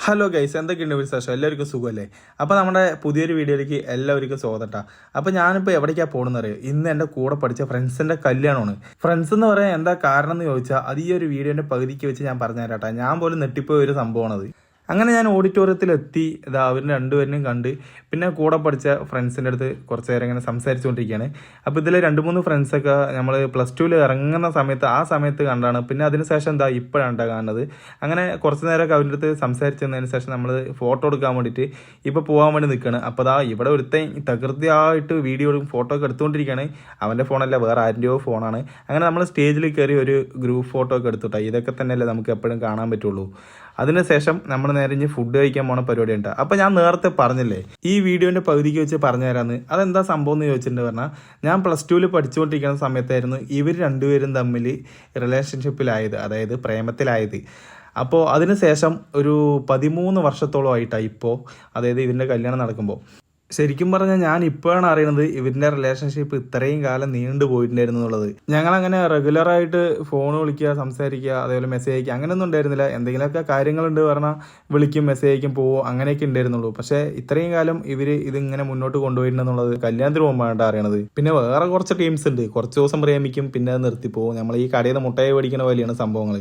Hello guys, എന്തൊക്കെയുണ്ട് വിശേഷം? എല്ലാവർക്കും സുഖമല്ലേ? അപ്പോൾ നമ്മുടെ പുതിയൊരു വീഡിയോയിലേക്ക് എല്ലാവർക്കും സ്വാഗതം. അപ്പോൾ ഞാനിപ്പോൾ എവിടേക്കാണ് പോകുന്നറിയോ? ഇന്ന് എൻ്റെ കൂടെ പഠിച്ച ഫ്രണ്ട്സിൻ്റെ കല്യാണമാണ്. ഫ്രണ്ട്സ് എന്ന് പറയാൻ എന്താ കാരണം എന്ന് ചോദിച്ചാൽ അത് ഈ ഒരു വീഡിയോൻ്റെ പകുതിക്ക് വെച്ച് ഞാൻ പറഞ്ഞുതരാം. ഞാൻ പോലും നെട്ടിപ്പോയ ഒരു സംഭവമാണത്. അങ്ങനെ ഞാൻ ഓഡിറ്റോറിയത്തിലെത്തി. ഇതാ അവരിന് രണ്ടുപേരിനും കണ്ട്. പിന്നെ കൂടെ പഠിച്ച ഫ്രണ്ട്സിൻ്റെ അടുത്ത് കുറച്ച് നേരം ഇങ്ങനെ സംസാരിച്ചുകൊണ്ടിരിക്കുകയാണ്. അപ്പോൾ ഇതിൽ 2-3 ഫ്രണ്ട്സൊക്കെ നമ്മൾ +2 ഇറങ്ങുന്ന സമയത്ത് ആ സമയത്ത് കണ്ടാണ്. പിന്നെ അതിനുശേഷം എന്താ ഇപ്പോഴാണ് കാണുന്നത്. അങ്ങനെ കുറച്ച് നേരമൊക്കെ അവരുടെ അടുത്ത് സംസാരിച്ചതിന് ശേഷം നമ്മൾ ഫോട്ടോ എടുക്കാൻ വേണ്ടിയിട്ട് ഇപ്പോൾ പോകാൻ വേണ്ടി നിൽക്കുകയാണ്. അപ്പോൾ ദാ ഇവിടെ ഒരുത്തൻ തകൃതിയായിട്ട് വീഡിയോയും ഫോട്ടോ ഒക്കെ എടുത്തുകൊണ്ടിരിക്കുകയാണ്. അവൻ്റെ ഫോണല്ല, വേറെ ആരുടെയോ ഫോണാണ്. അങ്ങനെ നമ്മൾ സ്റ്റേജിൽ കയറി ഒരു ഗ്രൂപ്പ് ഫോട്ടോ ഒക്കെ എടുത്തുട്ടാ. ഇതൊക്കെ തന്നെയല്ലേ നമുക്ക് എപ്പോഴും കാണാൻ പറ്റുള്ളൂ. അതിനുശേഷം നമ്മൾ നേരെ ഇനി ഫുഡ് കഴിക്കാൻ പോണ പരിപാടി ഉണ്ട്. അപ്പോൾ ഞാൻ നേരത്തെ പറഞ്ഞില്ലേ ഈ വീഡിയോൻ്റെ പകുതിക്ക് വെച്ച് പറഞ്ഞു തരാമെന്ന്. അതെന്താ സംഭവം എന്ന് ചോദിച്ചിട്ടുണ്ട് പറഞ്ഞാൽ, ഞാൻ +2 പഠിച്ചുകൊണ്ടിരിക്കുന്ന സമയത്തായിരുന്നു ഇവർ രണ്ടുപേരും തമ്മിൽ റിലേഷൻഷിപ്പിലായത്, അതായത് പ്രേമത്തിലായത്. അപ്പോൾ അതിനുശേഷം ഒരു 13 വർഷത്തോളമായിട്ടാണ് ഇപ്പോൾ, അതായത് ഇതിൻ്റെ കല്യാണം നടക്കുമ്പോൾ. ശരിക്കും പറഞ്ഞാൽ ഞാൻ ഇപ്പോഴാണ് അറിയുന്നത് ഇവരുടെ റിലേഷൻഷിപ്പ് ഇത്രയും കാലം നീണ്ടു പോയിട്ടുണ്ടായിരുന്നു എന്നുള്ളത്. ഞങ്ങളങ്ങനെ റെഗുലറായിട്ട് ഫോൺ വിളിക്കുക, സംസാരിക്കുക, അതേപോലെ മെസ്സേജ് അയക്കുക, അങ്ങനെയൊന്നും ഉണ്ടായിരുന്നില്ല. എന്തെങ്കിലുമൊക്കെ കാര്യങ്ങളുണ്ട് പറഞ്ഞാൽ വിളിക്കും, മെസ്സേജ് അയക്കും, പോവും, അങ്ങനെയൊക്കെ ഉണ്ടായിരുന്നുള്ളൂ. പക്ഷേ ഇത്രയും കാലം ഇവർ ഇതിങ്ങനെ മുന്നോട്ട് കൊണ്ടുപോയിട്ടുണ്ടെന്നുള്ളത് കല്യാണത്തിന് പോകുമ്പോഴാണ് അറിയണത്. പിന്നെ വേറെ കുറച്ച് ടീംസ് ഉണ്ട്, കുറച്ച് ദിവസം പ്രേമിക്കും, പിന്നെ അത് നിർത്തിപ്പോവും. നമ്മൾ ഈ കടയിൽ നിന്ന് മുട്ടയെ മേടിക്കുന്ന പോലെയാണ് സംഭവങ്ങൾ.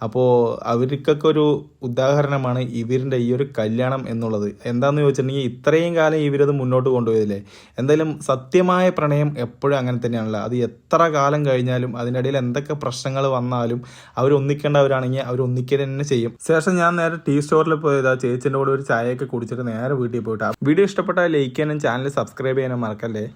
അപ്പോൾ അവർക്കൊക്കെ ഒരു ഉദാഹരണമാണ് ഇവരുടെ ഈ ഒരു കല്യാണം എന്നുള്ളത്. എന്താണെന്ന് ചോദിച്ചിട്ടുണ്ടെങ്കിൽ ഇത്രയും കാലം ഇവരത് മുന്നോട്ട് കൊണ്ടുപോയതില്ലേ. എന്തായാലും സത്യമായ പ്രണയം എപ്പോഴും അങ്ങനെ തന്നെയാണല്ലോ. അത് എത്ര കാലം കഴിഞ്ഞാലും അതിൻ്റെ ഇടയിൽ എന്തൊക്കെ പ്രശ്നങ്ങൾ വന്നാലും അവർ ഒന്നിക്കേണ്ടവരാണെങ്കിൽ അവർ ഒന്നിക്കുക തന്നെ ചെയ്യും. ശേഷം ഞാൻ നേരെ ടീ സ്റ്റോറിൽ പോയതാ ചേച്ചിൻ്റെ കൂടെ ഒരു ചായയൊക്കെ കുടിച്ചിട്ട് നേരെ വീട്ടിൽ പോയിട്ടാ. വീഡിയോ ഇഷ്ടപ്പെട്ടാൽ ലൈക്ക് ചെയ്യാനും ചാനൽ സബ്സ്ക്രൈബ് ചെയ്യാനും മറക്കല്ലേ.